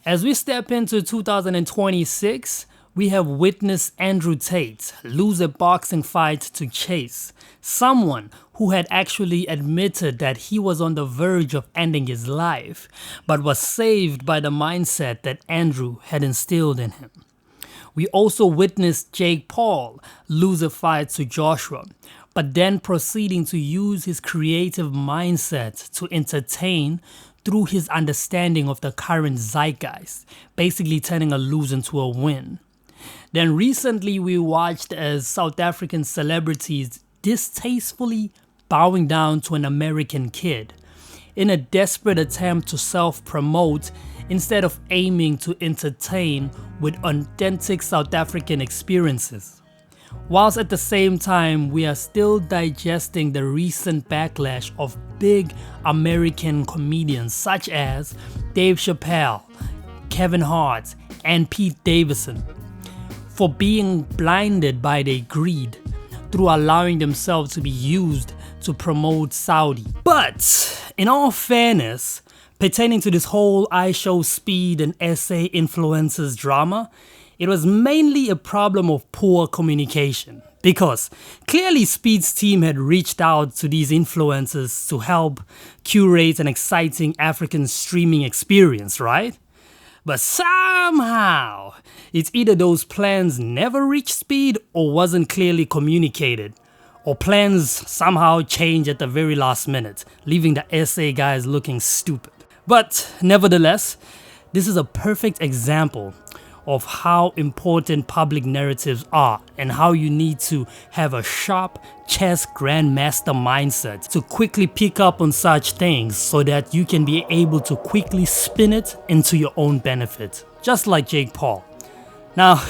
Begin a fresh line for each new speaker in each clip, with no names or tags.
As we step into 2026, we have witnessed Andrew Tate lose a boxing fight to Chase, someone who had actually admitted that he was on the verge of ending his life, but was saved by the mindset that Andrew had instilled in him. We also witnessed Jake Paul lose a fight to Joshua, but then proceeding to use his creative mindset to entertain through his understanding of the current zeitgeist, basically turning a lose into a win. Then recently we watched as South African celebrities distastefully bowing down to an American kid in a desperate attempt to self-promote instead of aiming to entertain with authentic South African experiences. Whilst at the same time we are still digesting the recent backlash of big American comedians such as Dave Chappelle, Kevin Hart, and Pete Davidson for being blinded by their greed through allowing themselves to be used to promote Saudi. But in all fairness, pertaining to this whole I Show Speed and SA influencers drama, it was mainly a problem of poor communication, because clearly Speed's team had reached out to these influencers to help curate an exciting African streaming experience, right? But somehow, it's either those plans never reached Speed or wasn't clearly communicated, or plans somehow change at the very last minute, leaving the SA guys looking stupid. But nevertheless, this is a perfect example of how important public narratives are and how you need to have a sharp chess grandmaster mindset to quickly pick up on such things so that you can be able to quickly spin it into your own benefit, just like Jake Paul. Now,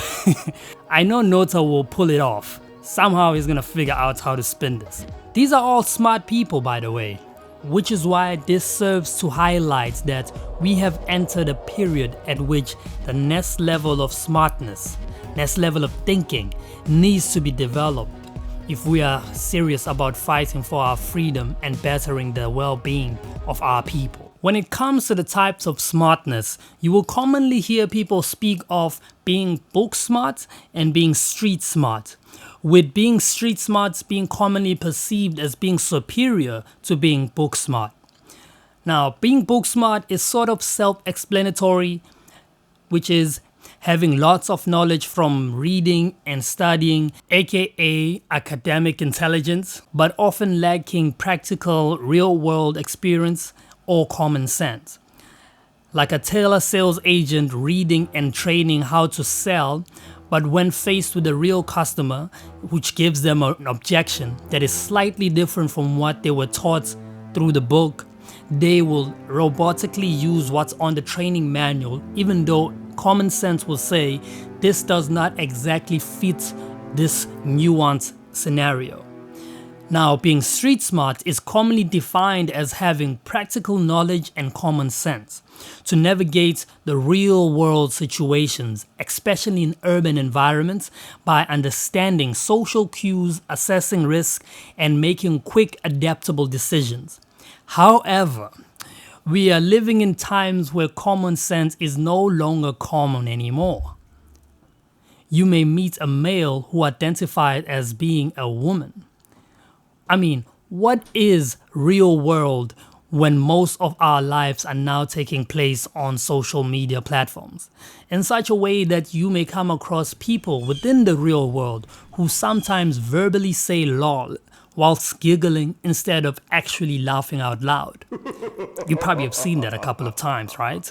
I know Nota will pull it off. Somehow he's gonna figure out how to spin this. These are all smart people, by the way, which is why this serves to highlight that we have entered a period at which the next level of smartness, next level of thinking needs to be developed if we are serious about fighting for our freedom and bettering the well-being of our people. When it comes to the types of smartness, you will commonly hear people speak of being book smart and being street smart, with being street smart being commonly perceived as being superior to being book smart. Now, being book smart is sort of self-explanatory, which is having lots of knowledge from reading and studying, aka academic intelligence, but often lacking practical real-world experience or common sense. Like a telesales agent reading and training how to sell, but when faced with a real customer, which gives them an objection that is slightly different from what they were taught through the book, they will robotically use what's on the training manual, even though common sense will say this does not exactly fit this nuanced scenario. Now, being street smart is commonly defined as having practical knowledge and common sense to navigate the real world situations, especially in urban environments, by understanding social cues, assessing risk, and making quick adaptable decisions. However, we are living in times where common sense is no longer common anymore. You may meet a male who identified as being a woman. I mean, what is real world when most of our lives are now taking place on social media platforms, in such a way that you may come across people within the real world who sometimes verbally say lol whilst giggling instead of actually laughing out loud. You probably have seen that a couple of times, right?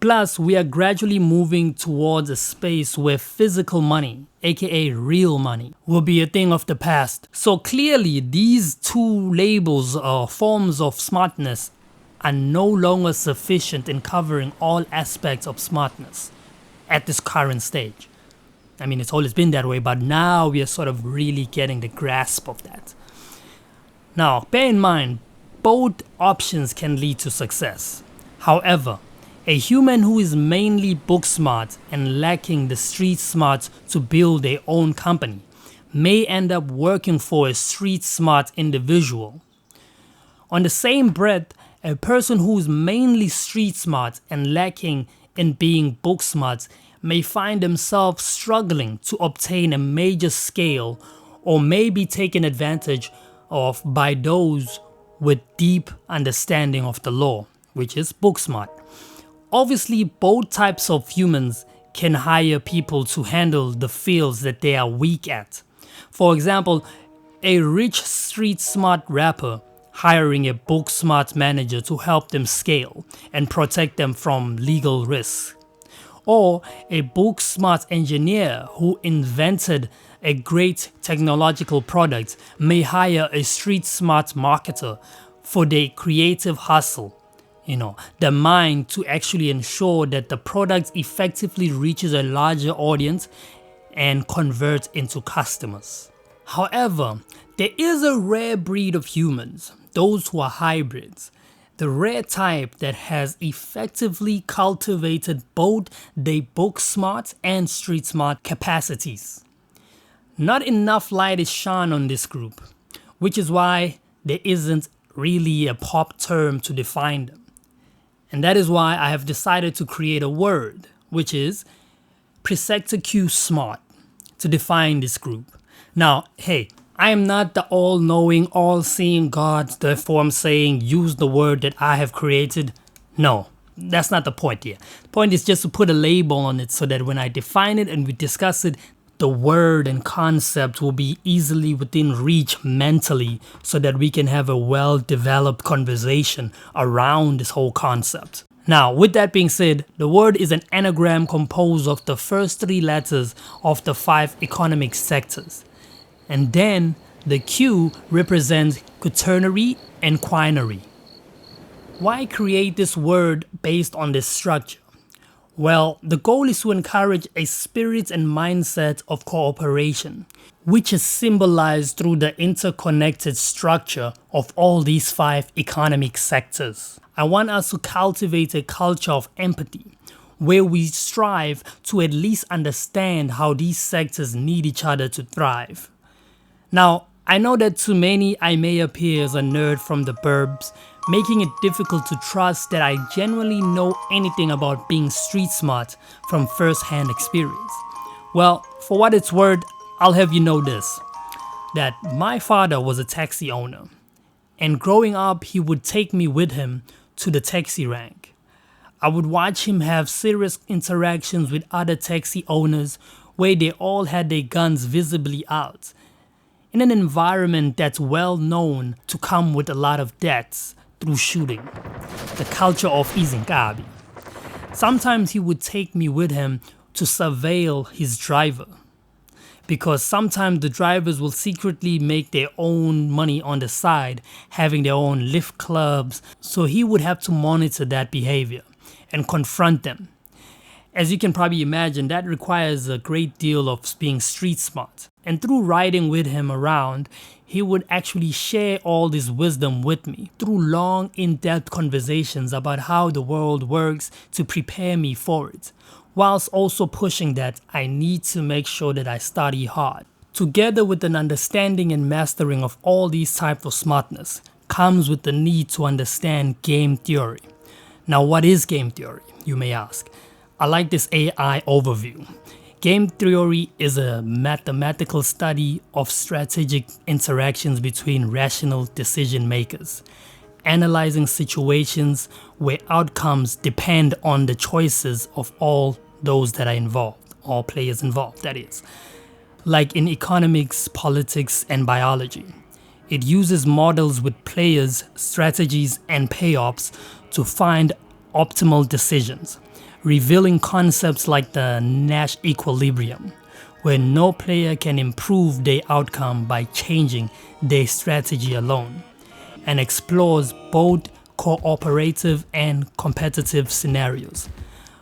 Plus, we are gradually moving towards a space where physical money, aka real money, will be a thing of the past. So clearly, these two labels or forms of smartness are no longer sufficient in covering all aspects of smartness at this current stage. I mean, it's always been that way, but now we are sort of really getting the grasp of that. Now, bear in mind, both options can lead to success. However, a human who is mainly book smart and lacking the street smarts to build their own company may end up working for a street smart individual. On the same breath, a person who is mainly street smart and lacking in being book smart may find themselves struggling to obtain a major scale or may be taken advantage of by those with deep understanding of the law, which is book smart. Obviously, both types of humans can hire people to handle the fields that they are weak at. For example, a rich street smart rapper hiring a book smart manager to help them scale and protect them from legal risks. Or a book smart engineer who invented a great technological product may hire a street smart marketer for their creative hustle. The mind to actually ensure that the product effectively reaches a larger audience and converts into customers. However, there is a rare breed of humans, those who are hybrids, the rare type that has effectively cultivated both their book smart and street smart capacities. Not enough light is shone on this group, which is why there isn't really a pop term to define them. And that is why I have decided to create a word, which is Presector Q smart, to define this group. Now, hey, I am not the all-knowing, all-seeing God, therefore I'm saying use the word that I have created. No, that's not the point here. The point is just to put a label on it so that when I define it and we discuss it, the word and concept will be easily within reach mentally so that we can have a well-developed conversation around this whole concept. Now, with that being said, the word is an anagram composed of the first 3 letters of the 5 economic sectors. And then the Q represents quaternary and quinary. Why create this word based on this structure? Well, the goal is to encourage a spirit and mindset of cooperation, which is symbolized through the interconnected structure of all these 5 economic sectors. I want us to cultivate a culture of empathy, where we strive to at least understand how these sectors need each other to thrive. Now, I know that to many I may appear as a nerd from the burbs, making it difficult to trust that I genuinely know anything about being street smart from first-hand experience. Well, for what it's worth, I'll have you know this, that my father was a taxi owner, and growing up he would take me with him to the taxi rank. I would watch him have serious interactions with other taxi owners where they all had their guns visibly out, in an environment that's well known to come with a lot of deaths through shooting, the culture of izinkabi. Sometimes he would take me with him to surveil his driver, because sometimes the drivers will secretly make their own money on the side, having their own lift clubs, so he would have to monitor that behavior and confront them. As you can probably imagine, that requires a great deal of being street smart. And through riding with him around, he would actually share all this wisdom with me through long, in-depth conversations about how the world works to prepare me for it, whilst also pushing that I need to make sure that I study hard. Together with an understanding and mastering of all these types of smartness comes with the need to understand game theory. Now, what is game theory, you may ask? I like this AI overview. Game theory is a mathematical study of strategic interactions between rational decision makers, analyzing situations where outcomes depend on the choices of all those that are involved, all players involved, that is. Like in economics, politics, and biology. It uses models with players, strategies, and payoffs to find optimal decisions, revealing concepts like the Nash equilibrium, where no player can improve their outcome by changing their strategy alone, and explores both cooperative and competitive scenarios,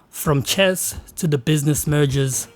from chess to the business mergers,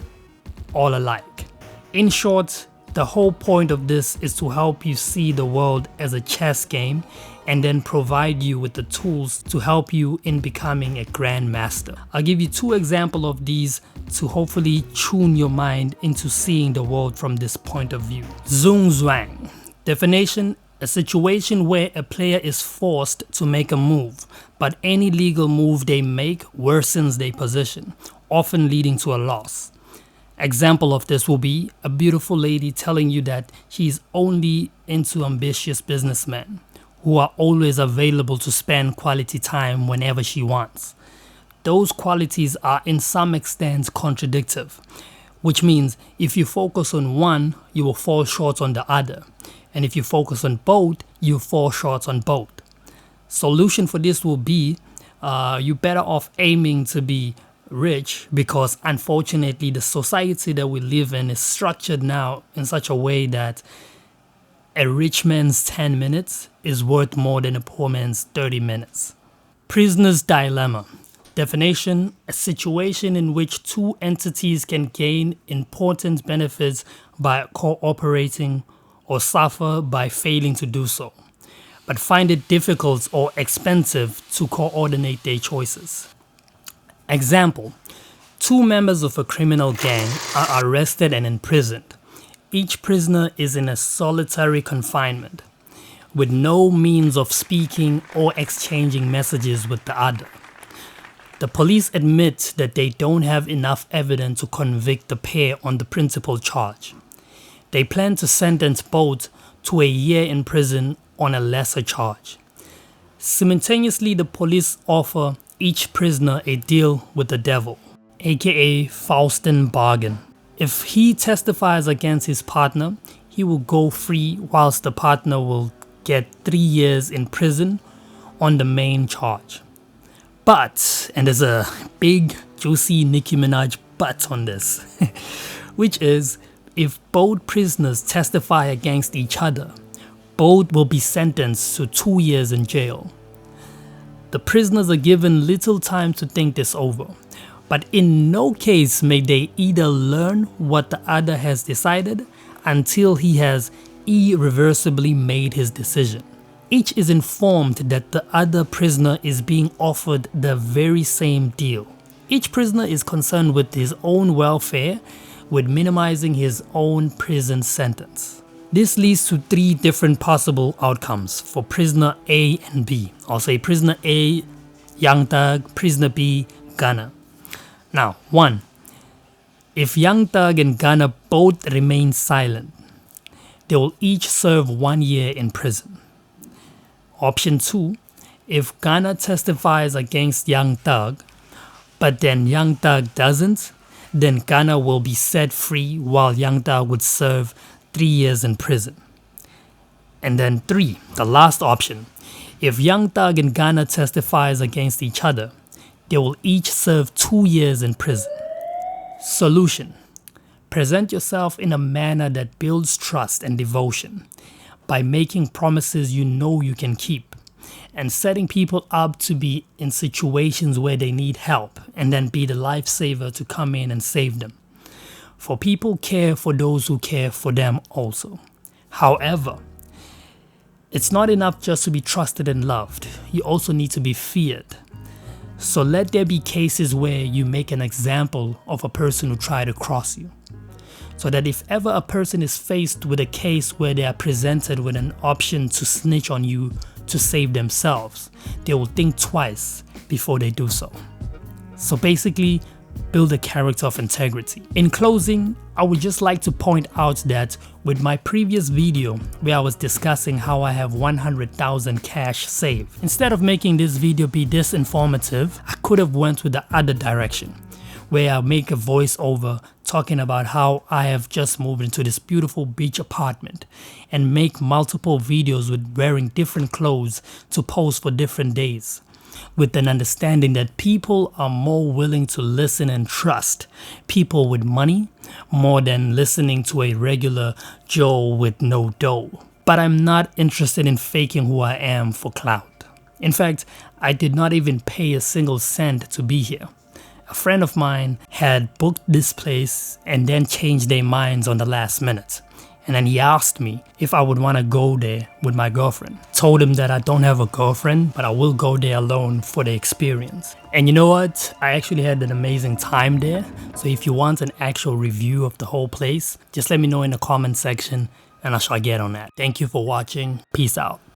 all alike. In short, the whole point of this is to help you see the world as a chess game and then provide you with the tools to help you in becoming a grandmaster. I'll give you 2 examples of these to hopefully tune your mind into seeing the world from this point of view. Zhuang Zhuang. Definition: A situation where a player is forced to make a move, but any legal move they make worsens their position, often leading to a loss. Example of this will be a beautiful lady telling you that she's only into ambitious businessmen who are always available to spend quality time whenever she wants. Those qualities are in some extent contradictive, which means if you focus on one, you will fall short on the other. And if you focus on both, you fall short on both. Solution for this will be you're better off aiming to be rich, because unfortunately the society that we live in is structured now in such a way that a rich man's 10 minutes is worth more than a poor man's 30 minutes. Prisoner's dilemma. Definition: a situation in which two entities can gain important benefits by cooperating or suffer by failing to do so, but find it difficult or expensive to coordinate their choices. Example: two members of a criminal gang are arrested and imprisoned. Each prisoner is in a solitary confinement, with no means of speaking or exchanging messages with the other. The police admit that they don't have enough evidence to convict the pair on the principal charge. They plan to sentence both to a year in prison on a lesser charge. Simultaneously, the police offer each prisoner a deal with the devil, aka Faustian bargain. If he testifies against his partner, he will go free, whilst the partner will get 3 years in prison on the main charge. But, and there's a big juicy Nicki Minaj but on this, which is, if both prisoners testify against each other, both will be sentenced to 2 years in jail. The prisoners are given little time to think this over, but in no case may they either learn what the other has decided until he has irreversibly made his decision. Each is informed that the other prisoner is being offered the very same deal. Each prisoner is concerned with his own welfare, with minimizing his own prison sentence. This leads to 3 different possible outcomes for prisoner A and B. I'll say prisoner A, Young Thug, prisoner B, Gunna. Now, 1. If Young Thug and Gunna both remain silent, they will each serve 1 year in prison. Option 2. If Gunna testifies against Young Thug, but then Young Thug doesn't, then Gunna will be set free while Young Thug would serve 3 years in prison. And then 3, the last option. If Young Thug and Gunna testifies against each other, they will each serve 2 years in prison. Solution: present yourself in a manner that builds trust and devotion by making promises you know you can keep, and setting people up to be in situations where they need help, and then be the lifesaver to come in and save them. For people care for those who care for them also. However, it's not enough just to be trusted and loved. You also need to be feared. So let there be cases where you make an example of a person who tried to cross you, so that if ever a person is faced with a case where they are presented with an option to snitch on you to save themselves, they will think twice before they do so. So basically, build a character of integrity. In closing, I would just like to point out that with my previous video where I was discussing how I have 100,000 cash saved, instead of making this video be this informative, I could have went with the other direction, where I make a voiceover talking about how I have just moved into this beautiful beach apartment and make multiple videos with wearing different clothes to post for different days, with an understanding that people are more willing to listen and trust people with money more than listening to a regular Joe with no dough. But I'm not interested in faking who I am for clout. In fact, I did not even pay a single cent to be here. A friend of mine had booked this place and then changed their minds on the last minute. And then he asked me if I would want to go there with my girlfriend. Told him that I don't have a girlfriend, but I will go there alone for the experience. And you know what? I actually had an amazing time there. So if you want an actual review of the whole place, just let me know in the comment section and I shall get on that. Thank you for watching. Peace out.